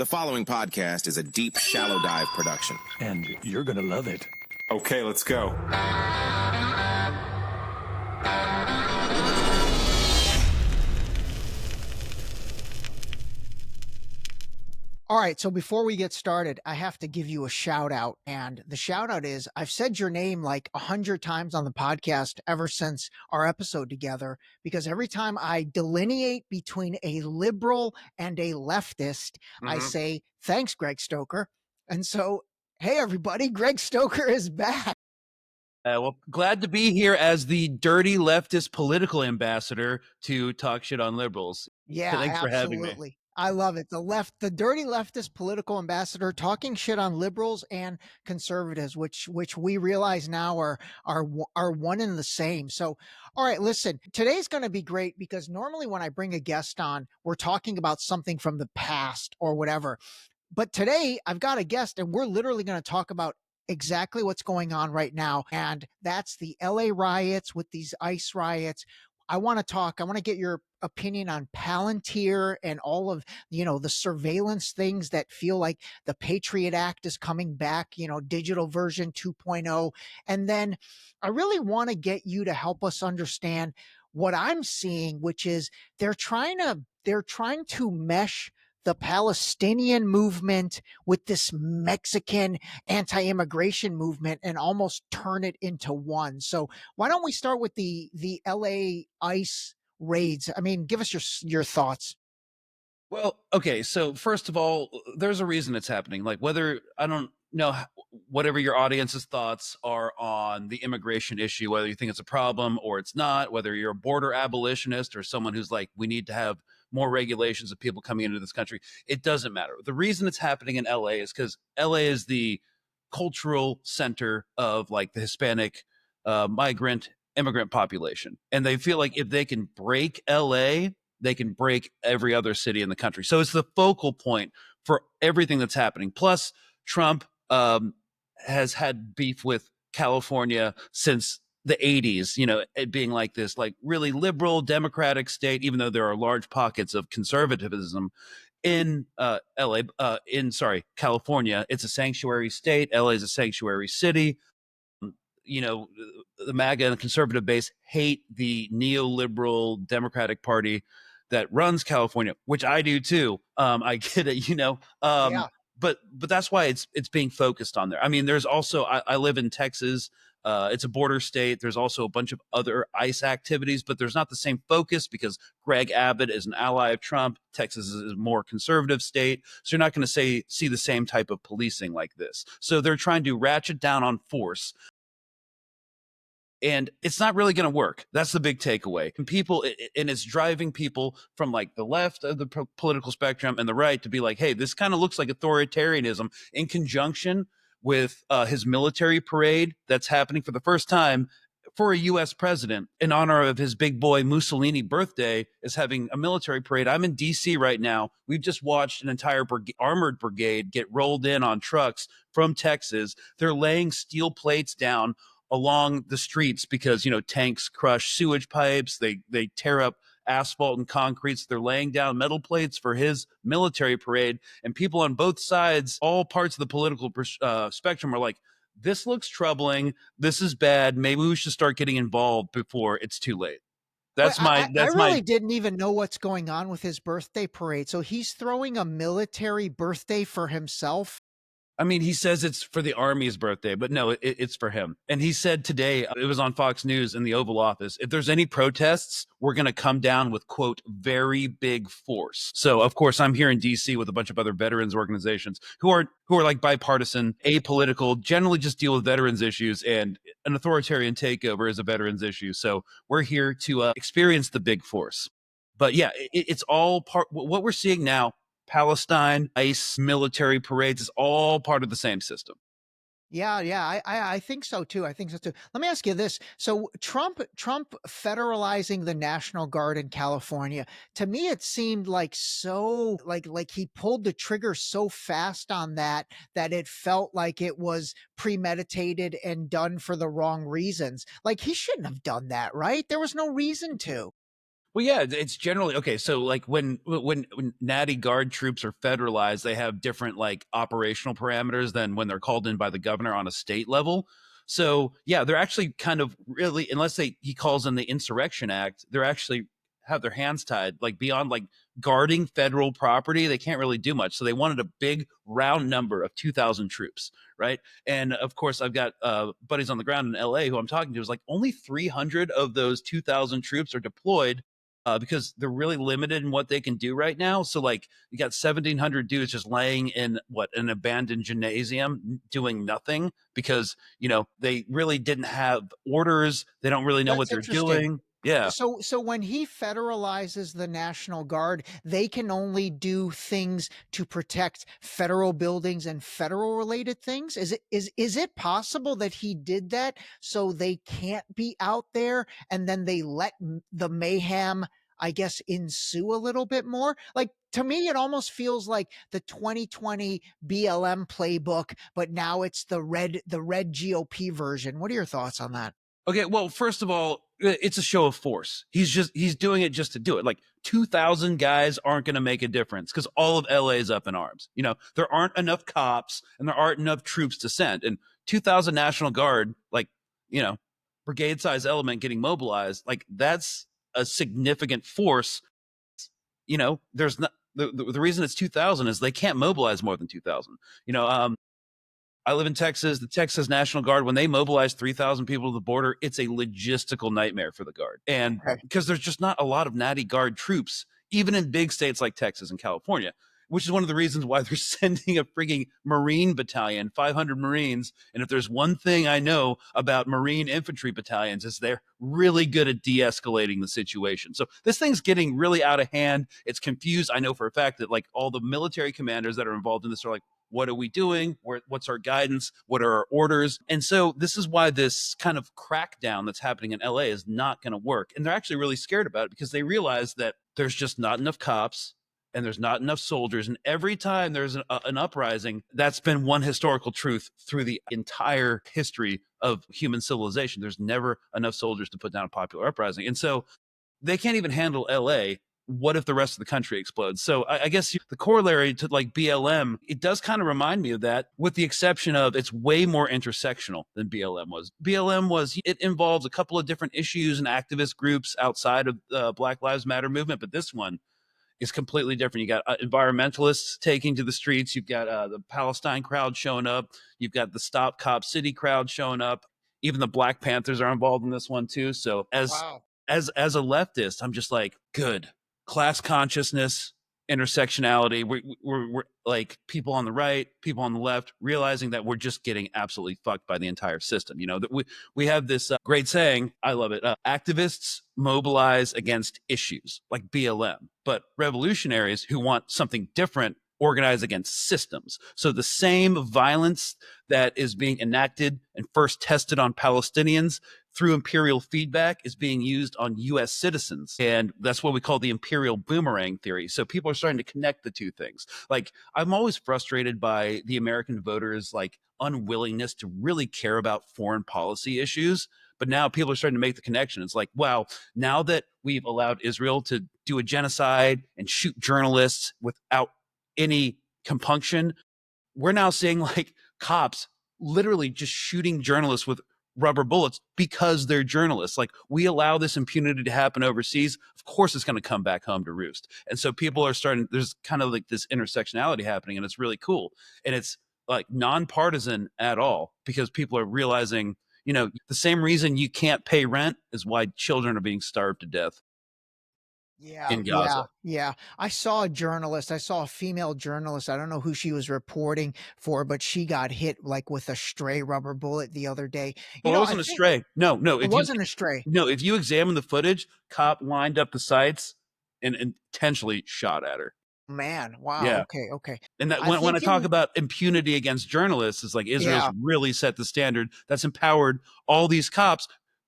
The following podcast is a deep, shallow dive production. And you're gonna love it. Okay, let's go. All right, so before we get started, I have to give you a shout out. And the shout out is I've said your name like 100 times on the podcast ever since our episode together, because every time I delineate between a liberal and a leftist, I say, thanks, Greg Stoker. And so, hey, everybody, Greg Stoker is back. Well, glad to be here as the dirty leftist political ambassador to talk shit on liberals. Yeah, thanks for having me. absolutely. I love it. The dirty leftist political ambassador talking shit on liberals and conservatives, which we realize now are one and the same. So, all right, listen, today's going to be great because normally when I bring a guest on, we're talking about something from the past or whatever. But today I've got a guest and we're literally going to talk about exactly what's going on right now. And that's the LA riots with these ICE riots. I want to get your opinion on Palantir and all of, the surveillance things that feel like the Patriot Act is coming back, digital version 2.0. And then I really want to get you to help us understand what I'm seeing, which is they're trying to mesh the Palestinian movement with this Mexican anti-immigration movement and almost turn it into one. So why don't we start with the LA ICE raids? I mean, give us your thoughts. Well, okay. So first of all, there's a reason it's happening. Like I don't know whatever your audience's thoughts are on the immigration issue, whether you think it's a problem or it's not, whether you're a border abolitionist or someone who's like, we need to have more regulations of people coming into this country. It doesn't matter. The reason it's happening in LA is because LA is the cultural center of like the Hispanic migrant immigrant population. And they feel like if they can break LA, they can break every other city in the country. So it's the focal point for everything that's happening. Plus, Trump has had beef with California since the 80s, it being like this, like really liberal democratic state, even though there are large pockets of conservatism in California. It's a sanctuary state. LA is a sanctuary city. The MAGA and the conservative base hate the neoliberal Democratic Party that runs California, which I do too. I get it, Yeah. But that's why it's being focused on there. I mean, there's also, I live in Texas. It's a border state. There's also a bunch of other ICE activities, but there's not the same focus because Greg Abbott is an ally of Trump. Texas is a more conservative state. So you're not going to see the same type of policing like this. So they're trying to ratchet down on force. And it's not really going to work. That's the big takeaway. And it's driving people from like the left of the political spectrum and the right to be like, hey, this kind of looks like authoritarianism in conjunction with his military parade that's happening for the first time for a U.S. president in honor of his big boy Mussolini birthday is having a military parade. I'm in D.C. right now. We've just watched an entire armored brigade get rolled in on trucks from Texas. They're laying steel plates down along the streets because, tanks crush sewage pipes. They tear up asphalt and concrete. So they're laying down metal plates for his military parade. And people on both sides, all parts of the political spectrum are like, this looks troubling. This is bad. Maybe we should start getting involved before it's too late. I really didn't even know what's going on with his birthday parade. So he's throwing a military birthday for himself. I mean, he says it's for the Army's birthday, but no, it's for him. And he said today, it was on Fox News in the Oval Office, if there's any protests, we're going to come down with, quote, very big force. So, of course, I'm here in D.C. with a bunch of other veterans organizations who are like bipartisan, apolitical, generally just deal with veterans issues, and an authoritarian takeover is a veterans issue. So we're here to experience the big force. But yeah, it's all part, what we're seeing now, Palestine, ICE, military parades is all part of the same system. Yeah, I think so too. Let me ask you this. So Trump federalizing the National Guard in California, to me, it seemed like like he pulled the trigger so fast on that it felt like it was premeditated and done for the wrong reasons. Like he shouldn't have done that, right? There was no reason to. Well, yeah, it's generally okay. So, like when natty guard troops are federalized, they have different like operational parameters than when they're called in by the governor on a state level. So, yeah, they're actually kind of really, unless he calls in the Insurrection Act, they're actually have their hands tied. Like beyond like guarding federal property, they can't really do much. So they wanted a big round number of 2,000 troops, right? And of course, I've got buddies on the ground in LA who I'm talking to is like only 300 of those 2,000 troops are deployed because they're really limited in what they can do right now. So, like, you got 1,700 dudes just laying in an abandoned gymnasium doing nothing because, they really didn't have orders. They don't really know what That's they're interesting. doing. Yeah. So when he federalizes the National Guard, they can only do things to protect federal buildings and federal related things. Is it possible that he did that so they can't be out there and then they let the mayhem, I guess, ensue a little bit more? Like to me, it almost feels like the 2020 BLM playbook, but now it's the red GOP version. What are your thoughts on that? Okay, well, first of all, it's a show of force. He's doing it just to do it. Like 2,000 guys aren't going to make a difference because all of LA is up in arms. There aren't enough cops and there aren't enough troops to send. And 2,000 National Guard, like, brigade size element getting mobilized, like that's a significant force. There's not the reason it's 2,000 is they can't mobilize more than 2,000. I live in Texas. The Texas National Guard, when they mobilize 3,000 people to the border, it's a logistical nightmare for the Guard. And Okay. because there's just not a lot of natty Guard troops, even in big states like Texas and California, which is one of the reasons why they're sending a frigging Marine battalion, 500 Marines. And if there's one thing I know about Marine infantry battalions is they're really good at de-escalating the situation. So this thing's getting really out of hand. It's confused. I know for a fact that like all the military commanders that are involved in this are like, what are we doing? What's our guidance? What are our orders? And so this is why this kind of crackdown that's happening in LA is not going to work. And they're actually really scared about it because they realize that there's just not enough cops and there's not enough soldiers. And every time there's an uprising, that's been one historical truth through the entire history of human civilization. There's never enough soldiers to put down a popular uprising. And so they can't even handle LA. What if the rest of the country explodes? So I guess the corollary to like BLM, it does kind of remind me of that, with the exception of it's way more intersectional than BLM was. It involves a couple of different issues and activist groups outside of the Black Lives Matter movement, but this one is completely different. You got environmentalists taking to the streets. You've got the Palestine crowd showing up. You've got the Stop Cop City crowd showing up. Even the Black Panthers are involved in this one too. So Wow. as a leftist, I'm just like, good class consciousness, intersectionality. We're like people on the right, people on the left, realizing that we're just getting absolutely fucked by the entire system. That we have this great saying. I love it. Activists mobilize against issues like BLM, but revolutionaries who want something different organize against systems. So the same violence that is being enacted and first tested on Palestinians through imperial feedback is being used on US citizens. And that's what we call the Imperial Boomerang Theory. So people are starting to connect the two things. Like, I'm always frustrated by the American voters' like unwillingness to really care about foreign policy issues. But now people are starting to make the connection. It's like, wow, now that we've allowed Israel to do a genocide and shoot journalists without any compunction, we're now seeing like cops literally just shooting journalists with rubber bullets because they're journalists. Like, we allow this impunity to happen overseas, of course it's going to come back home to roost. And so people are starting, there's kind of like this intersectionality happening, and it's really cool. And it's like nonpartisan at all, because people are realizing, the same reason you can't pay rent is why children are being starved to death Yeah, in yeah, Gaza. yeah. I saw a journalist. I saw a female journalist. I don't know who she was reporting for, but she got hit like with a stray rubber bullet the other day. Well, it I wasn't a think stray. No, no. it wasn't a stray. If you examine the footage, cop lined up the sights and intentionally shot at her. Man, wow. Yeah. Okay, okay. And that I when I think talk in about impunity against journalists, it's like Israel's yeah, really set the standard that's empowered all these cops,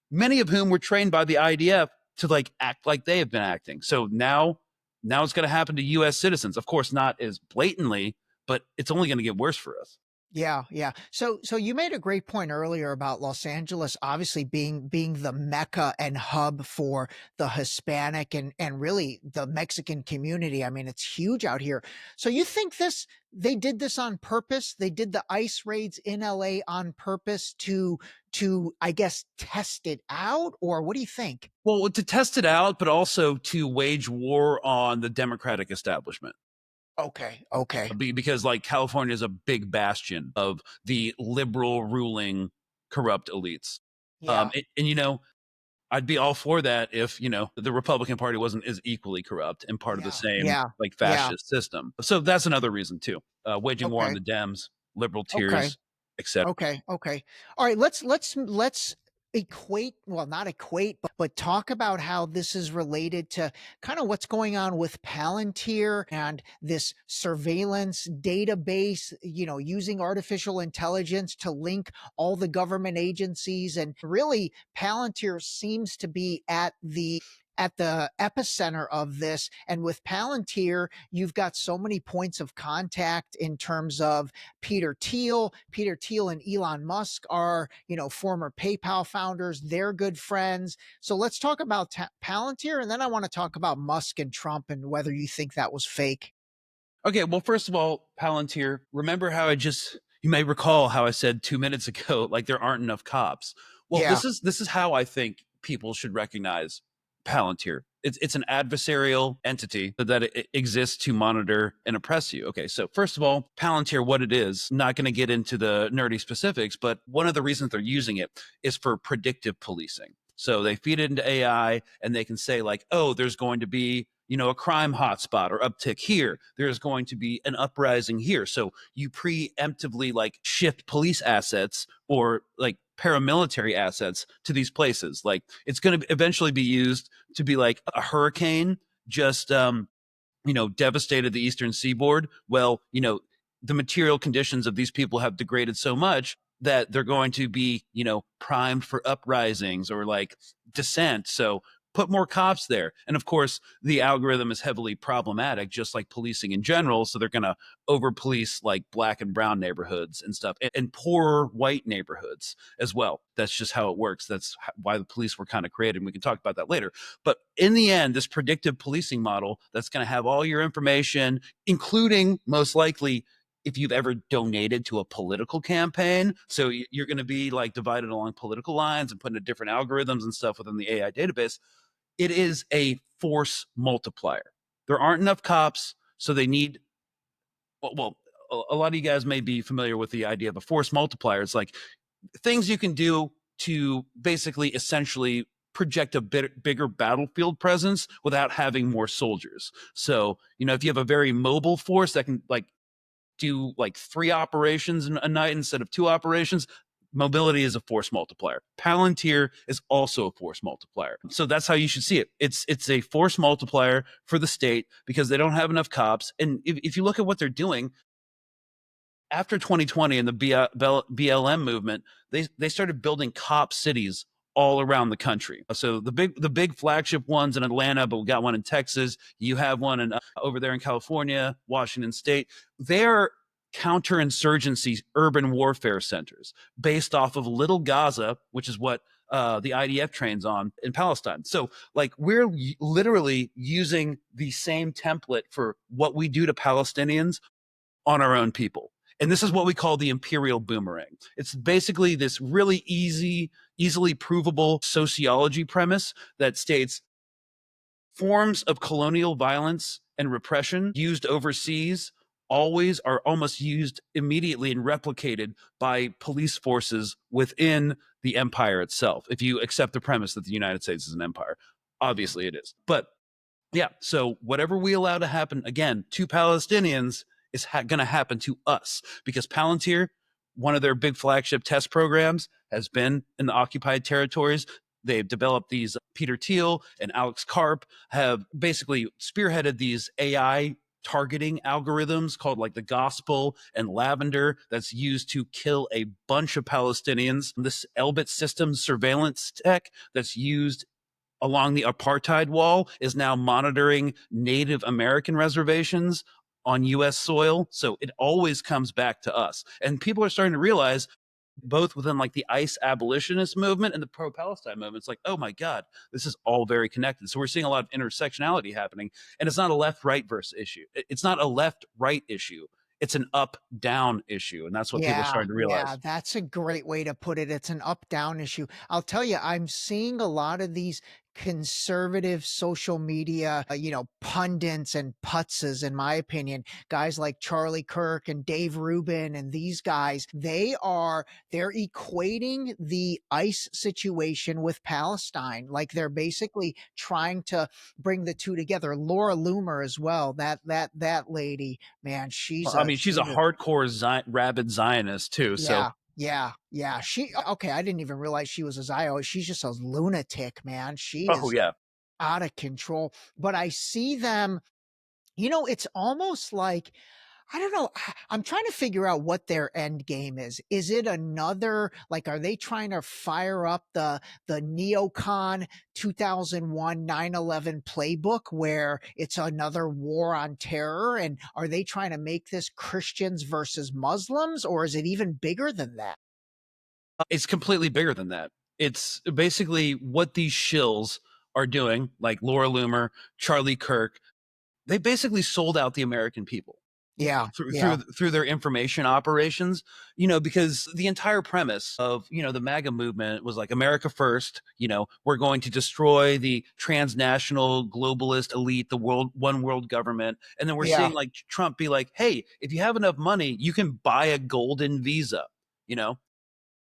many of whom were trained by the IDF to like act like they have been acting. So now it's going to happen to US citizens. Of course, not as blatantly, but it's only going to get worse for us. Yeah, yeah. So you made a great point earlier about Los Angeles obviously being the mecca and hub for the Hispanic and really the Mexican community. I mean, it's huge out here. So you think they did this on purpose? They did the ICE raids in LA on purpose to I guess test it out, or what do you think? Well, to test it out, but also to wage war on the Democratic establishment. Okay, okay. Because like California is a big bastion of the liberal ruling corrupt elites. Yeah, And I'd be all for that if, the Republican Party wasn't as equally corrupt and part of the yeah, same yeah, like yeah. fascist system. So that's another reason too. Waging war on Okay, the Dems, liberal okay. tiers, etc. Okay, okay. All right, let's equate, well, not equate, but talk about how this is related to kind of what's going on with Palantir and this surveillance database, using artificial intelligence to link all the government agencies. And really, Palantir seems to be at the epicenter of this. And with Palantir, you've got so many points of contact in terms of Peter Thiel. Peter Thiel and Elon Musk are, former PayPal founders. They're good friends. So let's talk about Palantir, and then I want to talk about Musk and Trump and whether you think that was fake. Okay, well, first of all, Palantir, remember how you may recall how I said 2 minutes ago, like there aren't enough cops. Well, Yeah. this is how I think people should recognize Palantir. It's an adversarial entity that it exists to monitor and oppress you. Okay, so first of all, Palantir, what it is, not going to get into the nerdy specifics, but one of the reasons they're using it is for predictive policing. So they feed it into AI and they can say like, oh, there's going to be a crime hotspot or uptick here. There's going to be an uprising here. So you preemptively like shift police assets or like paramilitary assets to these places. Like it's going to eventually be used to be like a hurricane just devastated the eastern seaboard. Well, the material conditions of these people have degraded so much that they're going to be, primed for uprisings or like dissent. So put more cops there. And of course, the algorithm is heavily problematic, just like policing in general. So they're going to over police like black and brown neighborhoods and stuff and poorer white neighborhoods as well. That's just how it works. That's why the police were kind of created. And we can talk about that later. But in the end, this predictive policing model that's going to have all your information, including most likely if you've ever donated to a political campaign. So you're going to be like divided along political lines and put into different algorithms and stuff within the AI database. It is a force multiplier. There aren't enough cops, so they need, well, a lot of you guys may be familiar with the idea of a force multiplier. It's like things you can do to basically essentially project a bigger battlefield presence without having more soldiers. So, if you have a very mobile force that can like do like 3 operations a night instead of 2 operations, mobility is a force multiplier. Palantir is also a force multiplier. So that's how you should see it. It's a force multiplier for the state because they don't have enough cops. And if you look at what they're doing, after 2020 and the BLM movement, they started building cop cities all around the country. So the big flagship ones in Atlanta, but we got one in Texas. You have one in over there in California, Washington State. They're counterinsurgency urban warfare centers based off of Little Gaza, which is what the IDF trains on in Palestine. So like we're literally using the same template for what we do to Palestinians on our own people. And this is what we call the Imperial Boomerang. It's basically this really easily provable sociology premise that states forms of colonial violence and repression used overseas always are almost used immediately and replicated by police forces within the empire itself. If you accept the premise that the United States is an empire, obviously it is. But yeah, so whatever we allow to happen, again, to Palestinians is going to happen to us because Palantir, one of their big flagship test programs, has been in the occupied territories. They've developed these, Peter Thiel and Alex Karp have basically spearheaded these AI targeting algorithms called like the Gospel and Lavender that's used to kill a bunch of Palestinians. This Elbit Systems surveillance tech that's used along the apartheid wall is now monitoring Native American reservations on US soil. So it always comes back to us. And people are starting to realize, both within like the ICE abolitionist movement and the pro-Palestine movement, it's like, oh my God, this is all very connected. So we're seeing a lot of intersectionality happening. And it's not a left-right versus issue. It's not a left-right issue. It's an up-down issue. And that's what people are Yeah, starting to yeah, realize. that's a great way to put it. It's an up-down issue. I'll tell you, I'm seeing a lot of these conservative social media, pundits and putzes, in my opinion, guys like Charlie Kirk and Dave Rubin and these guys, they're equating the ICE situation with Palestine. Like they're basically trying to bring the two together. Laura Loomer as well. That lady, man, I mean, she's a she's a hardcore rabid Zionist too. So, yeah, yeah, yeah. Okay, I didn't even realize she was a Zio. She's just a lunatic, man. She oh is yeah. out of control. But I see them, it's almost like I don't know. I'm trying to figure out what their end game is. Is it another like are they trying to fire up the neocon 2001 9/11 playbook where it's another war on terror, and are they trying to make this Christians versus Muslims, or is it even bigger than that? It's completely bigger than that. It's basically what these shills are doing, like Laura Loomer, Charlie Kirk. They basically sold out the American people Yeah, through yeah, through through their information operations, because the entire premise of the MAGA movement was like America first. We're going to destroy the transnational globalist elite, the one world government. And then we're yeah, seeing like Trump be like, hey, if you have enough money, you can buy a golden visa, you know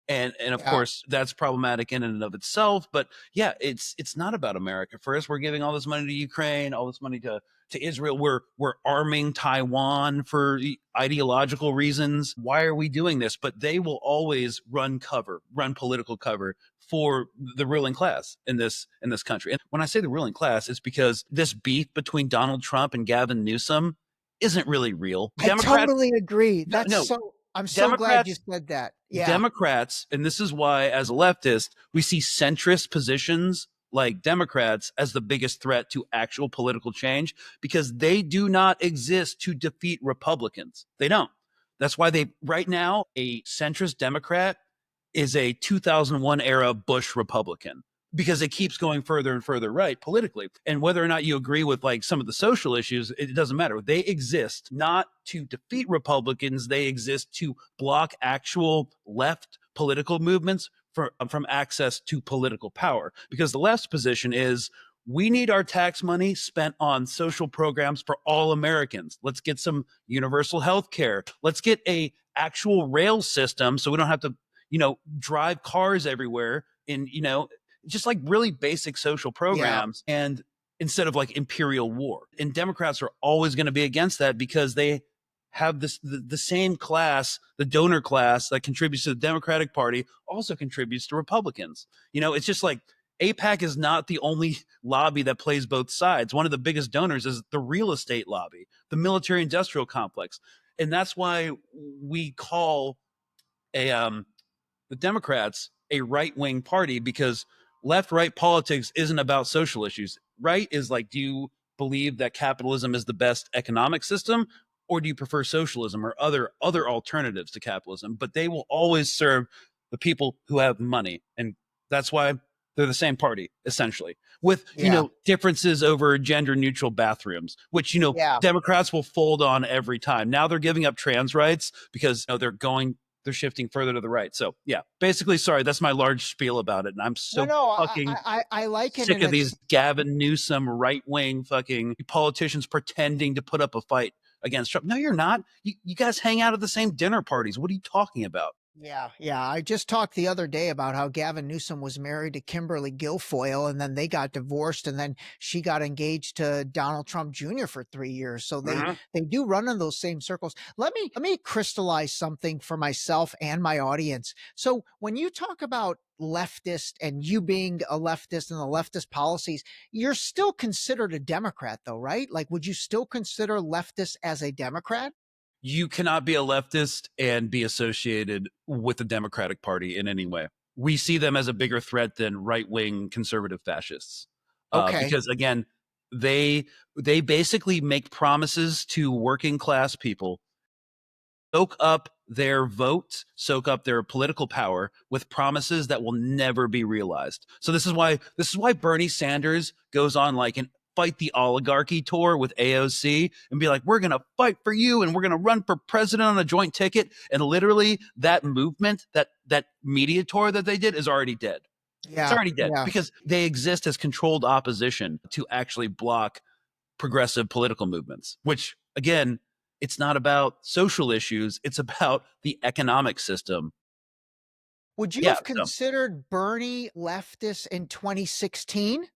and of yeah. course that's problematic in and of itself. But yeah, it's not about America first. We're giving all this money to Ukraine, all this money to Israel. We're arming Taiwan for ideological reasons. Why are we doing this? But they will always run political cover for the ruling class in this country. And when I say the ruling class, it's because this beef between Donald Trump and Gavin Newsom isn't really real. I Democrats, totally agree. no, no, I'm so glad you Democrats said that. Yeah, Democrats, and this is why, as a leftist, we see centrist positions like Democrats as the biggest threat to actual political change, because they do not exist to defeat Republicans. They don't. That's why right now, a centrist Democrat is a 2001 era Bush Republican, because it keeps going further and further right politically. And whether or not you agree with like some of the social issues, it doesn't matter. They exist not to defeat Republicans. They exist to block actual left political movements from access to political power. Because the left's position is, we need our tax money spent on social programs for all Americans. Let's get some universal health care. Let's get a actual rail system so we don't have to drive cars everywhere in, just like really basic social yeah, programs, and instead of like imperial war. And Democrats are always going to be against that, because they have the same class, the donor class that contributes to the Democratic Party also contributes to Republicans. It's just like AIPAC is not the only lobby that plays both sides. One of the biggest donors is the real estate lobby, the military industrial complex. And that's why we call the Democrats a right wing party, because left right politics isn't about social issues. Right is like, do you believe that capitalism is the best economic system, or do you prefer socialism or other alternatives to capitalism? But they will always serve the people who have money, and that's why they're the same party essentially, with yeah, differences over gender neutral bathrooms, which yeah. Democrats will fold on every time. Now they're giving up trans rights because they're shifting further to the right. So yeah, basically, sorry, that's my large spiel about it. And I'm No, so no, fucking I like it, sick and of it's these Gavin Newsom right wing fucking politicians pretending to put up a fight against Trump. No, you're not. You guys hang out at the same dinner parties. What are you talking about? yeah, yeah. I just talked the other day about how Gavin Newsom was married to Kimberly Guilfoyle, and then they got divorced, and then she got engaged to Donald Trump Jr. for 3 years. So Mhm. they do run in those same circles. Let me crystallize something for myself and my audience. So when you talk about leftist and you being a leftist and the leftist policies, you're still considered a Democrat, though, right? Like, would you still consider leftist as a Democrat? You cannot be a leftist and be associated with the Democratic Party in any way. We see them as a bigger threat than right wing conservative fascists. Okay. Because again, They basically make promises to working class people, soak up their vote, soak up their political power with promises that will never be realized. So this is why Bernie Sanders goes on like an fight the oligarchy tour with AOC and be like, we're going to fight for you and we're going to run for president on a joint ticket. And literally that movement, that media tour that they did is already dead. It's Yeah. already dead Yeah. because they exist as controlled opposition to actually block progressive political movements, which again, it's not about social issues. It's about the economic system. Would you Yeah. have So considered Bernie leftist in 2016?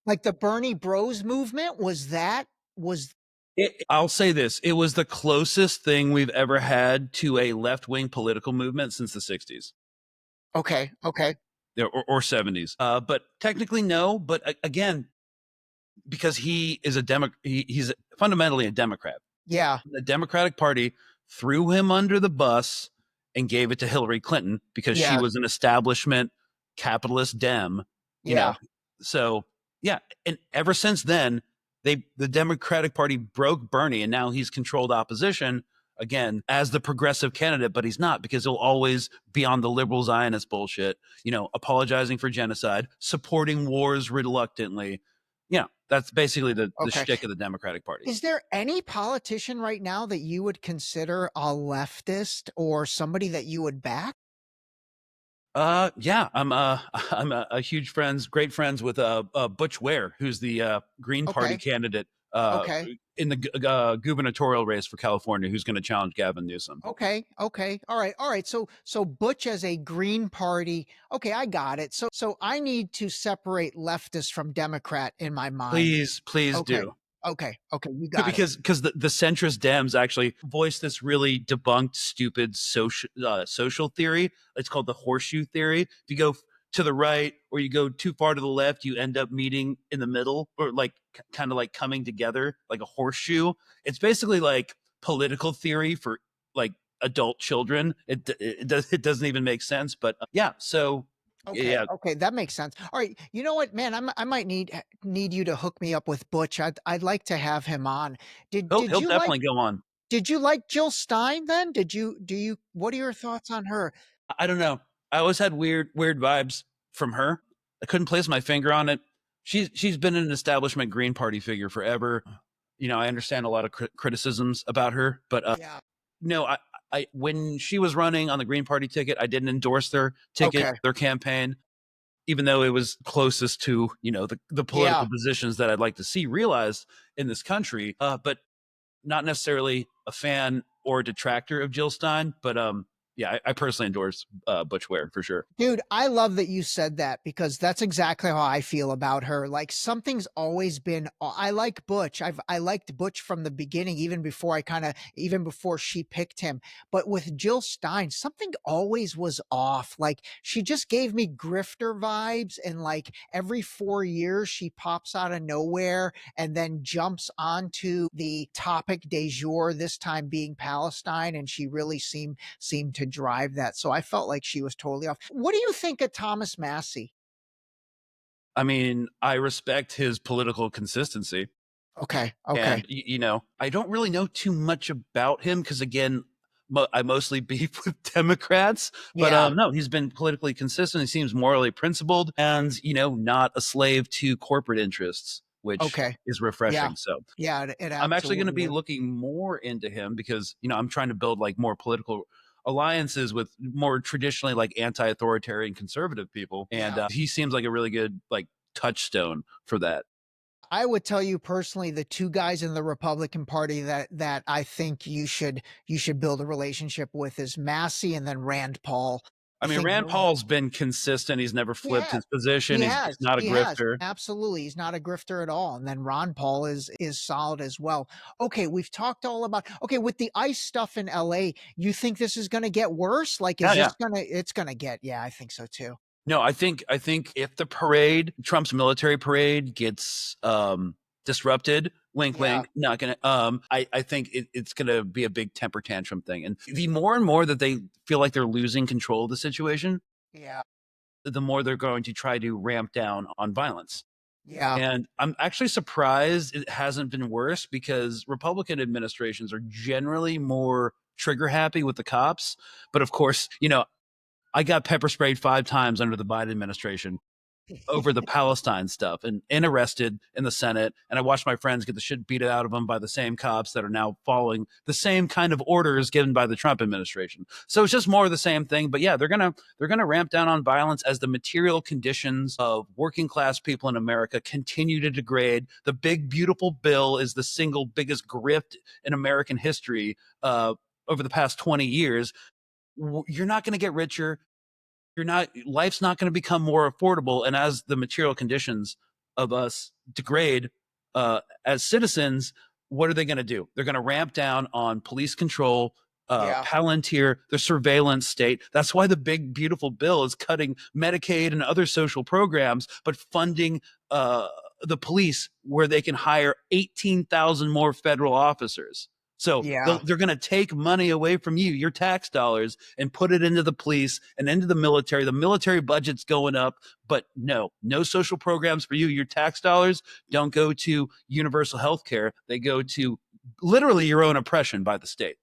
Like the Bernie Bros movement was I'll say this. It was the closest thing we've ever had to a left-wing political movement since the 60s. okay. Okay. Or 70s. But technically, no. But again, because he is he's fundamentally a Democrat. Yeah. The Democratic Party threw him under the bus and gave it to Hillary Clinton because she Yeah. was an establishment capitalist Dem, you Yeah. know. So yeah, and ever since then, the Democratic Party broke Bernie, and now he's controlled opposition again as the progressive candidate, but he's not because he'll always be on the liberal Zionist bullshit, apologizing for genocide, supporting wars reluctantly. That's basically the Okay. shtick of the Democratic Party. Is there any politician right now that you would consider a leftist or somebody that you would back? Yeah, I'm a huge great friends with Butch Ware, who's the Green Party Okay. candidate Okay. in the gubernatorial race for California, who's going to challenge Gavin Newsom. Okay. Okay. All right. All right. So Butch as a Green Party. Okay, I got it. So I need to separate leftist from Democrat in my mind. Please Okay. do. Okay. Okay. You got it. Because the centrist Dems actually voiced this really debunked, stupid social theory. It's called the horseshoe theory. If you go to the right or you go too far to the left, you end up meeting in the middle, or like kind of like coming together like a horseshoe. It's basically like political theory for like adult children. It doesn't even make sense, but yeah. So Okay. yeah, Okay. That makes sense. All right. You know what, man? I might need you to hook me up with Butch. I'd like to have him on. Did he'll you like definitely go on. Did you like Jill Stein then? Do you what are your thoughts on her? I don't know. I always had weird vibes from her. I couldn't place my finger on it. She's been an establishment Green Party figure forever. I understand a lot of criticisms about her, but Yeah. no, I when she was running on the Green Party ticket, I didn't endorse their ticket, Okay. their campaign, even though it was closest to the political Yeah. positions that I'd like to see realized in this country. But not necessarily a fan or a detractor of Jill Stein, but yeah, I personally endorse Butch Ware for sure. Dude, I love that you said that because that's exactly how I feel about her. Like something's always been I like Butch. I liked Butch from the beginning, even before she picked him. But with Jill Stein, something always was off. Like she just gave me grifter vibes, and like every 4 years she pops out of nowhere and then jumps onto the topic du jour, this time being Palestine, and she really seemed to drive that. So I felt like she was totally off. What do you think of Thomas Massey? I mean, I respect his political consistency. Okay. Okay. And, I don't really know too much about him because, again, I mostly beef with Democrats. But Yeah. no, he's been politically consistent. He seems morally principled and, not a slave to corporate interests, which Okay. is Yeah. refreshing. So Yeah. It I'm actually going to absolutely be is. looking more into him because, I'm trying to build like more political alliances with more traditionally like anti-authoritarian conservative people. And Yeah. he seems like a really good like touchstone for that. I would tell you personally, the two guys in the Republican Party that I think you should build a relationship with is Massey and then Rand Paul. I I mean, think Rand Paul's been consistent. He's never he flipped has. his position. He He's has. not a He has. grifter. Absolutely. He's not a grifter at all. And then Ron Paul is solid as well. Okay, we've talked all about okay, with the ICE stuff in LA, you think this is gonna get worse? Like, is Yeah, yeah. this gonna it's gonna get yeah, I think so too. No, I think if the Trump's military parade gets disrupted, wink Yeah. wink, not gonna I think it's gonna be a big temper tantrum thing. And the more and more that they feel like they're losing control of the situation, Yeah. the more they're going to try to ramp down on violence. Yeah. And I'm actually surprised it hasn't been worse because Republican administrations are generally more trigger happy with the cops. But of course, I got pepper sprayed 5 times under the Biden administration over the Palestine stuff and arrested in the Senate. And I watched my friends get the shit beat out of them by the same cops that are now following the same kind of orders given by the Trump administration. So it's just more of the same thing. But yeah, they're gonna ramp down on violence as the material conditions of working class people in America continue to degrade. The big beautiful bill is the single biggest grift in American history over the past 20 years. You're not going to get richer. Life's not going to become more affordable. And as the material conditions of us degrade as citizens, what are they going to do? They're going to ramp down on police control, Yeah. Palantir, the surveillance state. That's why the big beautiful bill is cutting Medicaid and other social programs, but funding the police where they can hire 18,000 more federal officers. So Yeah. they're going to take money away from you, your tax dollars, and put it into the police and into the military. The military budget's going up, but no social programs for you. Your tax dollars don't go to universal health care. They go to literally your own oppression by the state.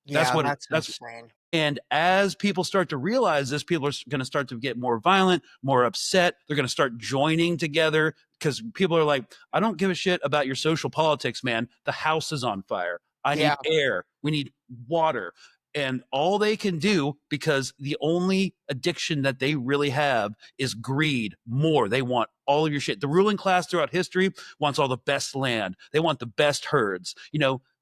Yeah, that's That's insane. and as people start to realize this, people are going to start to get more violent, more upset. They're going to start joining together because people are like, I don't give a shit about your social politics, man. The house is on fire. I need Yeah. air. We need water. And all they can do, because the only addiction that they really have is greed, more. They want all of your shit. The ruling class throughout history wants all the best land. They want the best herds.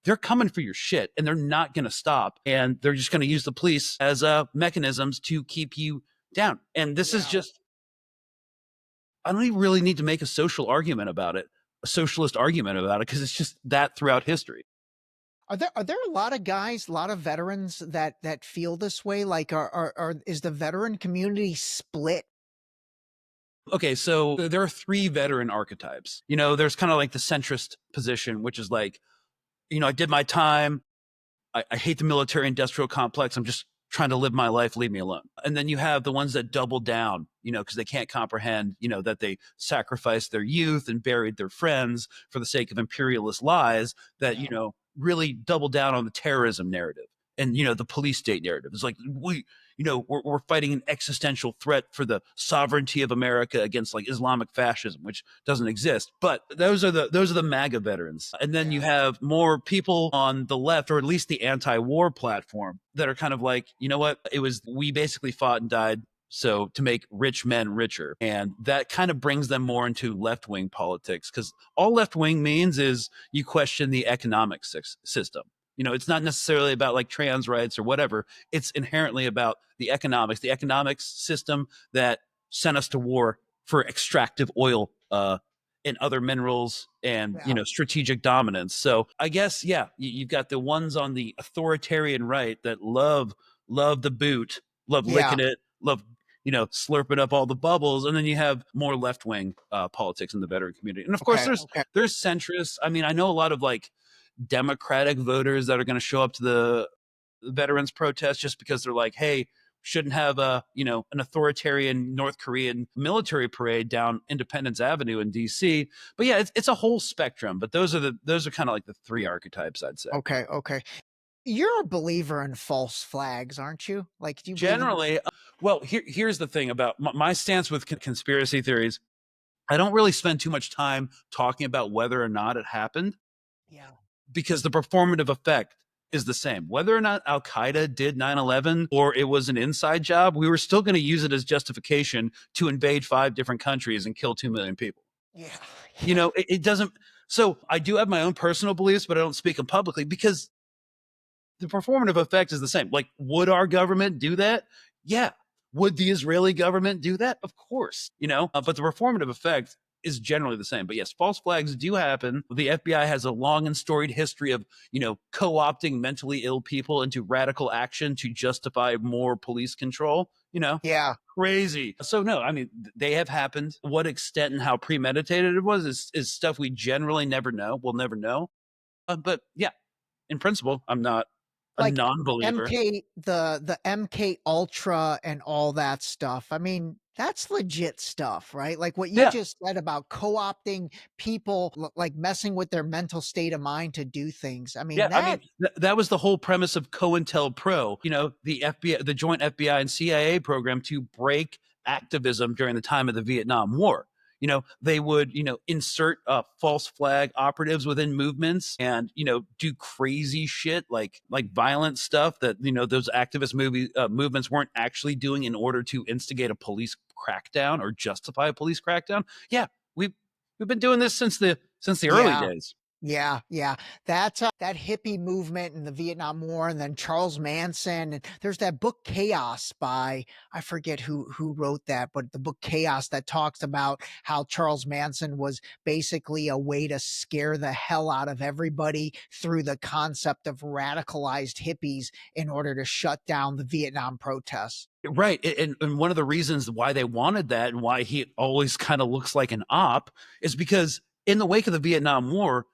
They're coming for your shit and they're not going to stop. And they're just going to use the police as mechanisms to keep you down. And this is just, I don't even really need to make a social argument about it, a socialist argument about it, because it's just that throughout history. Are there a lot of guys, a lot of veterans that feel this way? Like, is the veteran community split? Okay, so there are 3 veteran archetypes. There's kind of like the centrist position, which is like, I did my time. I hate the military industrial complex. I'm just trying to live my life. Leave me alone. And then you have the ones that double down, because they can't comprehend, that they sacrificed their youth and buried their friends for the sake of imperialist lies that, really double down on the terrorism narrative and, the police state narrative. It's like, we're fighting an existential threat for the sovereignty of America against like Islamic fascism, which doesn't exist. But those are the MAGA veterans. And then you have more people on the left, or at least the anti-war platform, that are kind of like, you know what? We basically fought and died so to make rich men richer. And that kind of brings them more into left-wing politics, because all left-wing means is you question the economic system. It's not necessarily about like trans rights or whatever. It's inherently about the economics system that sent us to war for extractive oil and other minerals and, strategic dominance. So I guess, you've got the ones on the authoritarian right that love the boot, love licking it, love, slurping up all the bubbles. And then you have more left-wing politics in the veteran community. And of course, there's centrists. I mean, I know a lot of like Democratic voters that are going to show up to the veterans protest just because they're like, hey, shouldn't have an authoritarian North Korean military parade down Independence Avenue in DC. But yeah, it's a whole spectrum. But those are kind of like the 3 archetypes, I'd say. Okay. You're a believer in false flags, aren't you? Like, do you believe Generally, well, here's the thing about my stance with conspiracy theories. I don't really spend too much time talking about whether or not it happened, because the performative effect is the same. Whether or not Al Qaeda did 9/11 or it was an inside job, we were still going to use it as justification to invade 5 different countries and kill 2 million people. It doesn't. So I do have my own personal beliefs, but I don't speak them publicly because the performative effect is the same. Like, would our government do that? Yeah. Would the Israeli government do that? Of course, but the performative effect is generally the same. But yes, false flags do happen. The FBI has a long and storied history of, co-opting mentally ill people into radical action to justify more police control, crazy. So no, I mean, they have happened. What extent and how premeditated it was is stuff we generally never know. We'll never know. But yeah, in principle, I'm not a like non-believer. the MK Ultra and all that stuff? I mean, That's legit stuff, right? Like what you Yeah. just said about co-opting people, like messing with their mental state of mind to do things. I Yeah, mean, I mean, that that was the whole premise of COINTELPRO, the FBI, the joint FBI and CIA program to break activism during the time of the Vietnam War. They would, insert false flag operatives within movements and, do crazy shit like violent stuff that, those activist movements weren't actually doing in order to instigate a police crackdown or justify a police crackdown. Yeah, we've been doing this since the early yeah. days. Yeah, yeah. That's that hippie movement in the Vietnam War, and then Charles Manson. And there's that book Chaos by I forget who wrote that, but the book Chaos that talks about how Charles Manson was basically a way to scare the hell out of everybody through the concept of radicalized hippies in order to shut down the Vietnam protests. Right. And one of the reasons why they wanted that and why he always kind of looks like an op is because in the wake of the Vietnam War,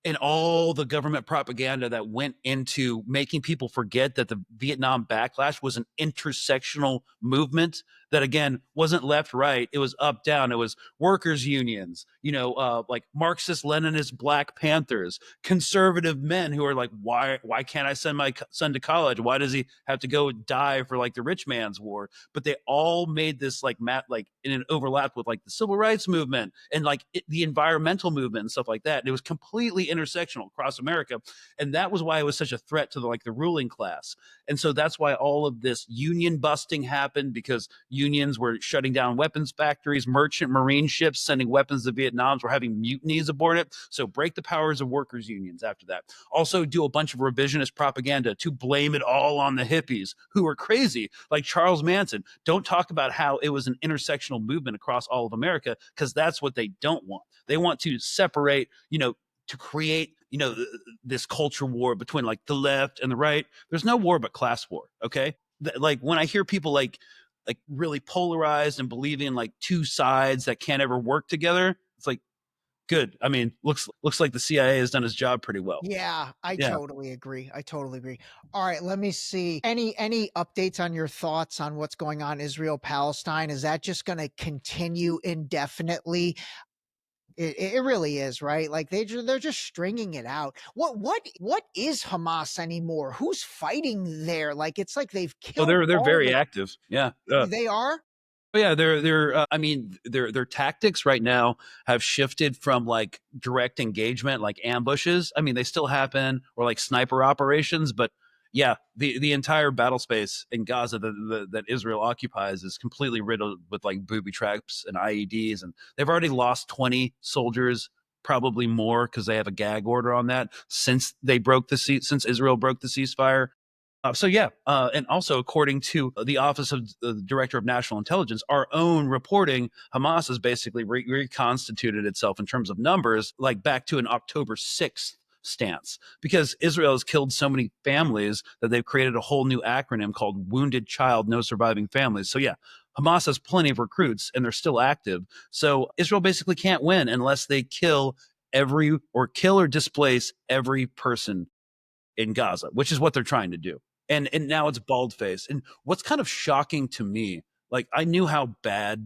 and all the government propaganda that went into making people forget that the Vietnam backlash was an intersectional movement that again wasn't left right, it was up down, it was workers unions, like Marxist Leninist Black Panthers, conservative men who are like, why can't I send my son to college, why does he have to go die for like the rich man's war? But they all made this like in an overlap with like the civil rights movement and like the environmental movement and stuff like that, and it was completely intersectional across America. And that was why it was such a threat to the ruling class. And so that's why all of this union busting happened, because unions were shutting down weapons factories, merchant marine ships sending weapons to Vietnam were having mutinies aboard it. So break the powers of workers unions after that. Also do a bunch of revisionist propaganda to blame it all on the hippies who were crazy, like Charles Manson. Don't talk about how it was an intersectional movement across all of America, because that's what they don't want. They want to separate, to create, this culture war between like the left and the right. There's no war but class war. Okay. Like when I hear people like really polarized and believing like two sides that can't ever work together, it's like, good. I mean, looks like the CIA has done its job pretty well. Yeah, I Yeah. totally agree. I totally agree. All right, let me see. Any updates on your thoughts on what's going on Israel Palestine? Is that just going to continue indefinitely? It really is, right? Like they're just stringing it out. What is Hamas anymore? Who's fighting there? Like it's like they've Oh, killed they're all very the active. Yeah. they are? But yeah, they're. I mean, their tactics right now have shifted from like direct engagement, like ambushes. I mean, they still happen, or like sniper operations, but yeah, the entire battle space in Gaza that Israel occupies is completely riddled with like booby traps and IEDs, and they've already lost 20 soldiers, probably more because they have a gag order on that since since Israel broke the ceasefire. So yeah, and also according to the Office of the Director of National Intelligence, our own reporting, Hamas has basically reconstituted itself in terms of numbers, like back to an October 6th stance, because Israel has killed so many families that they've created a whole new acronym called Wounded Child No Surviving Families. So yeah, Hamas has plenty of recruits and they're still active. So Israel basically can't win unless they kill kill or displace every person in Gaza, which is what they're trying to do. And now it's bald face. And what's kind of shocking to me, like I knew how bad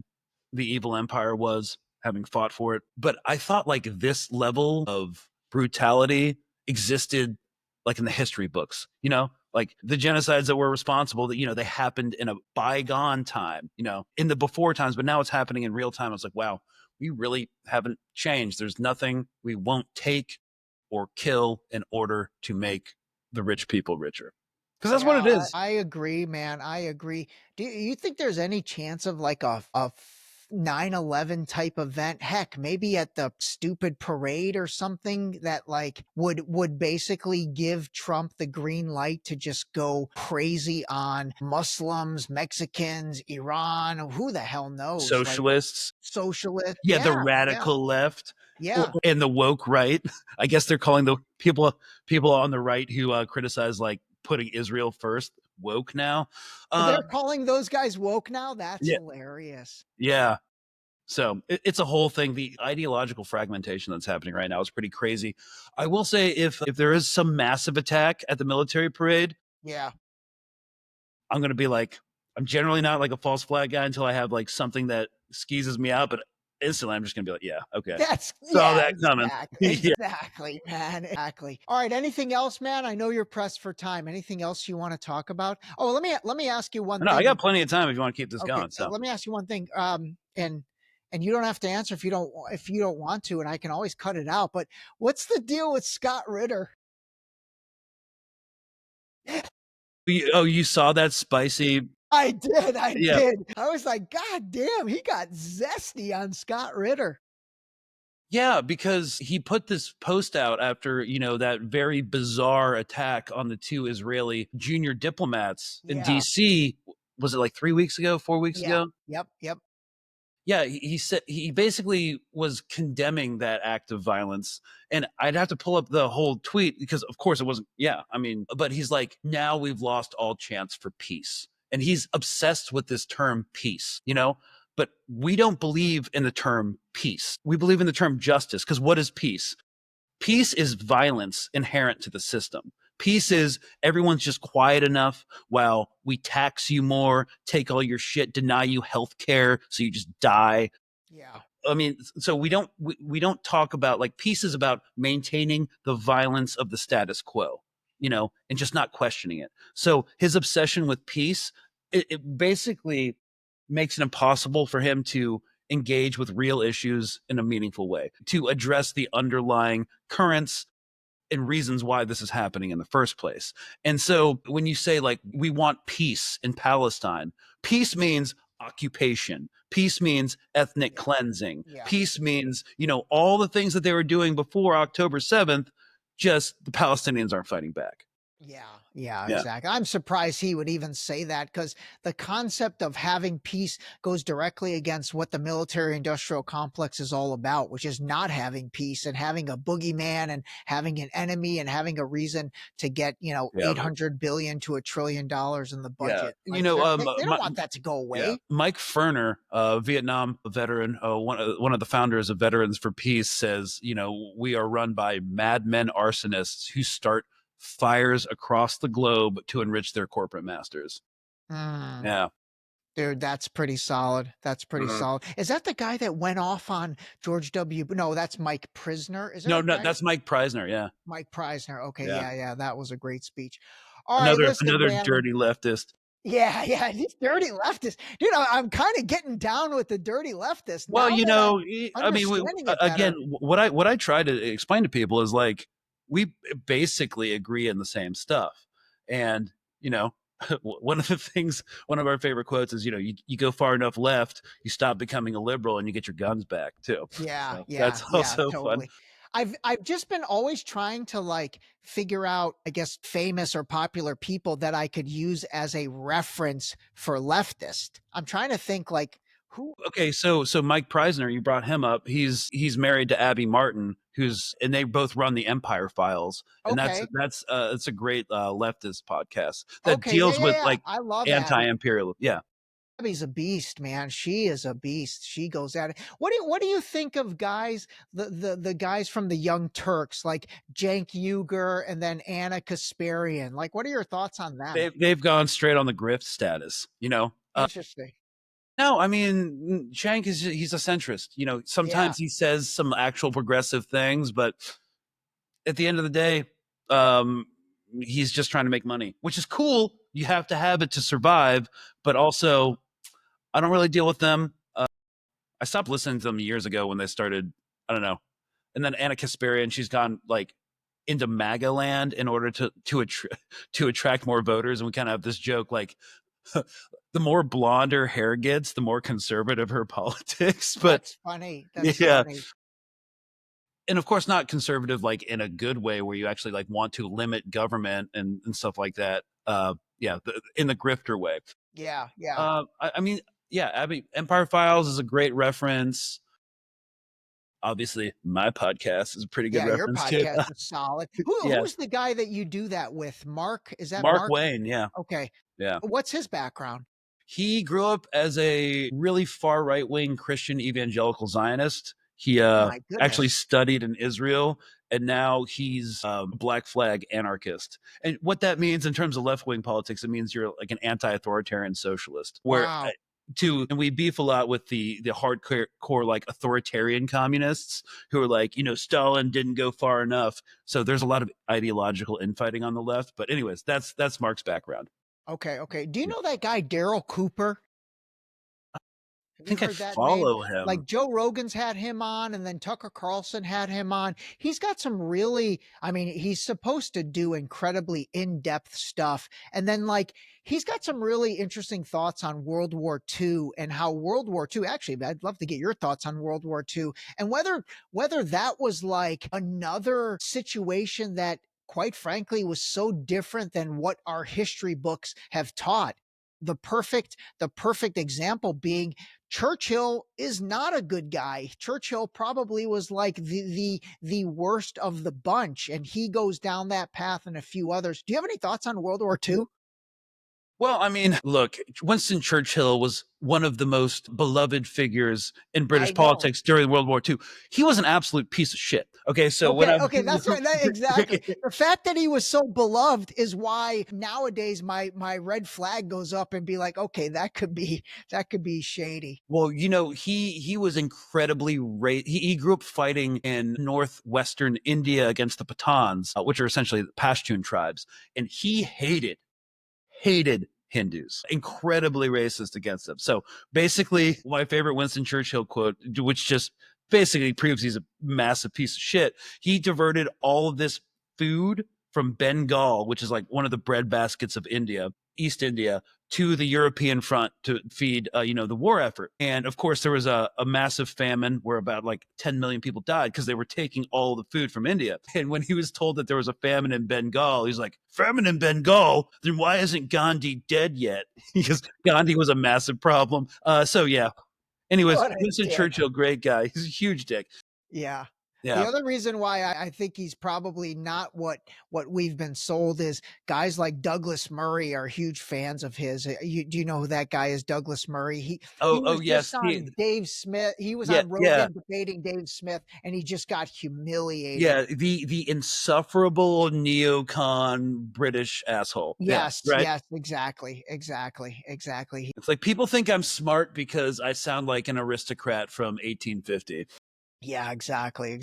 the evil empire was, having fought for it, but I thought like this level of brutality existed like in the history books, like the genocides that were responsible, that they happened in a bygone time, in the before times, but now it's happening in real time. I was like, wow, we really haven't changed. There's nothing we won't take or kill in order to make the rich people richer, because that's what Yeah, it is. I agree, man. I agree. Do you think there's any chance of like a 9/11 type event? Heck, maybe at the stupid parade or something that like would basically give Trump the green light to just go crazy on Muslims, Mexicans, Iran, who the hell knows? Like Socialists, socialists. yeah, the Yeah, yeah, radical left, yeah. and the woke right. I guess they're calling the people on the right who criticize like putting Israel first woke now. They're Uh, calling those guys woke now. That's yeah, hilarious. yeah. So it's a whole thing. The ideological fragmentation that's happening right now is pretty crazy. I will say, if there is some massive attack at the military parade, Yeah. I'm going to be like, I'm generally not like a false flag guy until I have like something that skeezes me out, but instantly I'm just gonna be like, yeah, okay. Saw that coming. Yeah. Exactly, man. Exactly. All right. Anything else, man? I know you're pressed for time. Anything else you want to talk about? Oh, let me ask you one No, I thing. got plenty of time if you want to keep this Okay, going. So let me ask you one thing. And you don't have to answer if you don't want to, and I can always cut it out. But what's the deal with Scott Ritter? you saw that spicy? I did. I Yeah. did. I was like, God damn, he got zesty on Scott Ritter. Yeah, because he put this post out after, that very bizarre attack on the two Israeli junior diplomats in Yeah. DC. Was it like 3 weeks ago, 4 weeks Yeah. ago? Yep. Yeah, he said he basically was condemning that act of violence. And I'd have to pull up the whole tweet because of course it wasn't, yeah, I mean, but he's like, now we've lost all chance for peace. And he's obsessed with this term peace. But we don't believe in the term peace. We believe in the term justice, because what is peace? Peace is violence inherent to the system. Peace is everyone's just quiet enough while we tax you more, take all your shit, deny you health care so you just die. Yeah. I mean, so we don't talk about, like, peace is about maintaining the violence of the status quo, and just not questioning it. So his obsession with peace, it basically makes it impossible for him to engage with real issues in a meaningful way, to address the underlying currents and reasons why this is happening in the first place. And so when you say, like, we want peace in Palestine, peace means occupation. Peace means ethnic cleansing. Yeah. Peace means, all the things that they were doing before October 7th, just the Palestinians aren't fighting back. Yeah, Yeah. exactly. I'm surprised he would even say that, because the concept of having peace goes directly against what the military industrial complex is all about, which is not having peace and having a boogeyman and having an enemy and having a reason to get, Yeah. 800 billion to $1 trillion in the budget. Yeah. Like, they don't want that to go away. Yeah. Mike Ferner, Vietnam veteran, one of the founders of Veterans for Peace, says, we are run by madmen arsonists who start fires across the globe to enrich their corporate masters. Mm. Yeah. Dude, that's pretty solid. That's pretty solid. Is that the guy that went off on George W? No, that's Mike Prisner. Is there No, a guy? that's Mike Preisner. Yeah. Mike Preisner. Okay, Yeah. yeah, that was a great speech. All right, listen, Another man. dirty leftist. Yeah, these dirty leftists, dude. I'm kind of getting down with the dirty leftists. Well, now I mean, again, what I try to explain to people is, like, we basically agree in the same stuff, and one of our favorite quotes is, you go far enough left, you stop becoming a liberal, and you get your guns back too. Yeah, So that's also totally. fun. I've just been always trying to, like, figure out, I guess, famous or popular people that I could use as a reference for leftist. I'm trying to think, like, who. Okay, so Mike Preisner, you brought him up. He's married to Abby Martin, and they both run the Empire Files, and Okay. it's a great leftist podcast that Okay, deals with, yeah. like, I love Abby. anti-imperial. Yeah. Abby's a beast, man. She is a beast. She goes at it. What do you think of guys, the guys from the Young Turks, like Cenk Uygur and then Anna Kasparian? Like, what are your thoughts on them? They've gone straight on the grift status. Interesting. No, I mean, Shank he's a centrist. Sometimes he says some actual progressive things, but at the end of the day, he's just trying to make money, which is cool. You have to have it to survive, but also, I don't really deal with them. I stopped listening to them years ago when they started. I don't know. And then Anna Kasparian, she's gone, like, into MAGA land in order to attract more voters, and we kind of have this joke, like, the more blonde her hair gets, the more conservative her politics. But That's funny. That's yeah. funny. And of course, not conservative, like, in a good way where you actually, like, want to limit government and stuff like that. In the grifter way. Yeah. I mean, yeah, Abby, Empire Files is a great reference. Obviously, my podcast is a pretty good reference too. Your podcast is solid. Who's the guy that you do that with? Mark? Is that Mark Wayne? Yeah. Okay. Yeah. What's his background? He grew up as a really far right wing Christian evangelical Zionist. He My goodness. actually studied in Israel, and now he's a black flag anarchist. And what that means in terms of left-wing politics, it means you're like an anti-authoritarian socialist. Where Wow. and we beef a lot with the hardcore like authoritarian communists who are like, Stalin didn't go far enough. So there's a lot of ideological infighting on the left. But anyways, that's Mark's background. Okay. Do you know that guy Daryl Cooper? I think I follow him. Like Joe Rogan's had him on, and then Tucker Carlson had him on. He's got some really, I mean, he's supposed to do incredibly in-depth stuff. And then like, he's got some really interesting thoughts on World War II and how World War II, actually, I'd love to get your thoughts on World War II and whether that was like another situation that quite frankly was so different than what our history books have taught. The perfect example being Churchill is not a good guy. Churchill probably was like the worst of the bunch, and he goes down that path and a few others. Do you have any thoughts on World War II? Well, I mean, look, Winston Churchill was one of the most beloved figures in British politics during World War II. He was an absolute piece of shit. Okay, so that's right. Exactly. The fact that he was so beloved is why nowadays my red flag goes up and be like, okay, that could be shady. Well, he was incredibly he grew up fighting in northwestern India against the Pathans, which are essentially the Pashtun tribes, and he hated Hindus, incredibly racist against them. So basically, my favorite Winston Churchill quote, which just basically proves he's a massive piece of shit. He diverted all of this food from Bengal, which is like one of the bread baskets of India, East India, to the European front to feed, the war effort. And of course, there was a massive famine where about like 10 million people died because they were taking all the food from India. And when he was told that there was a famine in Bengal, he's like, famine in Bengal? Then why isn't Gandhi dead yet? Because Gandhi was a massive problem. So yeah. Anyways, Winston Churchill, great guy. He's a huge dick. Yeah. Yeah. The other reason why I think he's probably not what we've been sold is guys like Douglas Murray are huge fans of his. Do you know who that guy is? Douglas Murray. He was just on Dave Smith. He was on Rogan debating Dave Smith, and he just got humiliated. Yeah, the insufferable neocon British asshole. Yes, right? Yes, exactly. It's like people think I'm smart because I sound like an aristocrat from 1850. Yeah, exactly.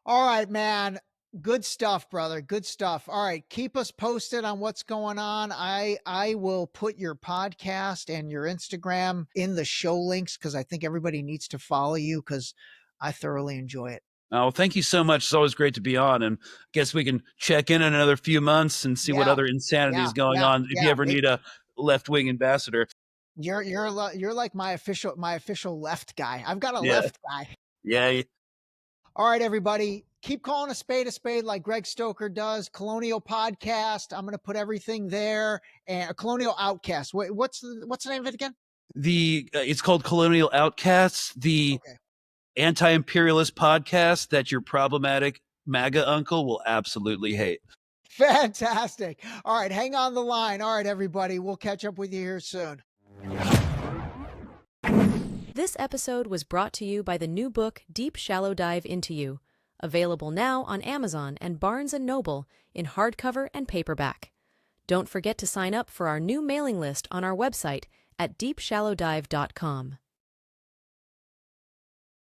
All right, man. Good stuff, brother. Good stuff. All right. Keep us posted on what's going on. I will put your podcast and your Instagram in the show links because I think everybody needs to follow you because I thoroughly enjoy it. Oh, thank you so much. It's always great to be on. And I guess we can check in another few months and see what other insanity is going on if you ever need a left-wing ambassador. You're like my official left guy. I've got a left guy. Yeah. All right, everybody. Keep calling a spade like Greg Stoker does. Colonial Podcast. I'm going to put everything there. And Colonial Outcasts. What's the name of it again? It's called Colonial Outcasts, the anti-imperialist podcast that your problematic MAGA uncle will absolutely hate. Fantastic. All right, hang on the line. All right, everybody. We'll catch up with you here soon. This episode was brought to you by the new book, Deep Shallow Dive Into You, available now on Amazon and Barnes & Noble in hardcover and paperback. Don't forget to sign up for our new mailing list on our website at deepshallowdive.com.